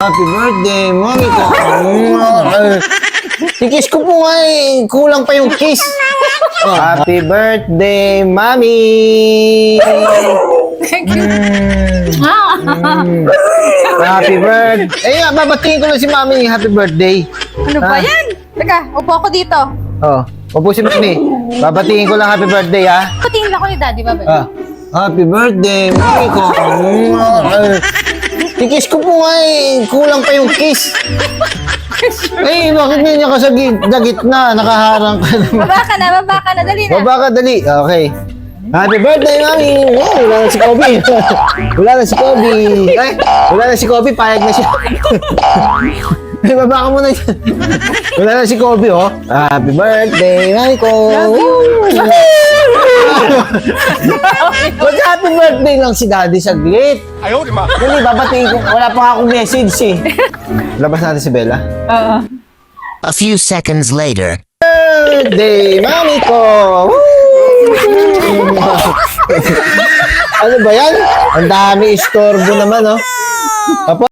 Happy birthday, mami ko. Kiss ko po nga eh. Kulang pa yung kiss. Happy birthday, mami. Happy birthday. Eh, babatiin ko na si mami. Happy birthday. Ano ba yan? Teka, upo ako dito. Oh, upo si mami. Babatiin ko lang happy birthday, ha? Patingin ako ni Daddy, babay. Happy birthday, mami ko. Kiss ko po nga eh. Kulang pa yung kiss. Eh, bakit niya ka sa gitna? Nakaharang ka naman. Baba ka na, dali na. Baba ka, dali. Okay. Happy birthday, mami! Oh, wala na si Kobe. Wala na si Kobe. Ay, wala na si Kobe. Payag na siya. Ay, baba ka muna. Wala na si Kobe, oh. Happy birthday, mami ko. Ba't happy birthday lang si Daddy saglit? Ayaw, di ma. Dali, babatiin ko. Wala pa akong message, eh. Labas natin si Bella. Oo. A few seconds later. Birthday, mami ko! Ano ba yan? Ang dami istorbo naman, oh. Apo?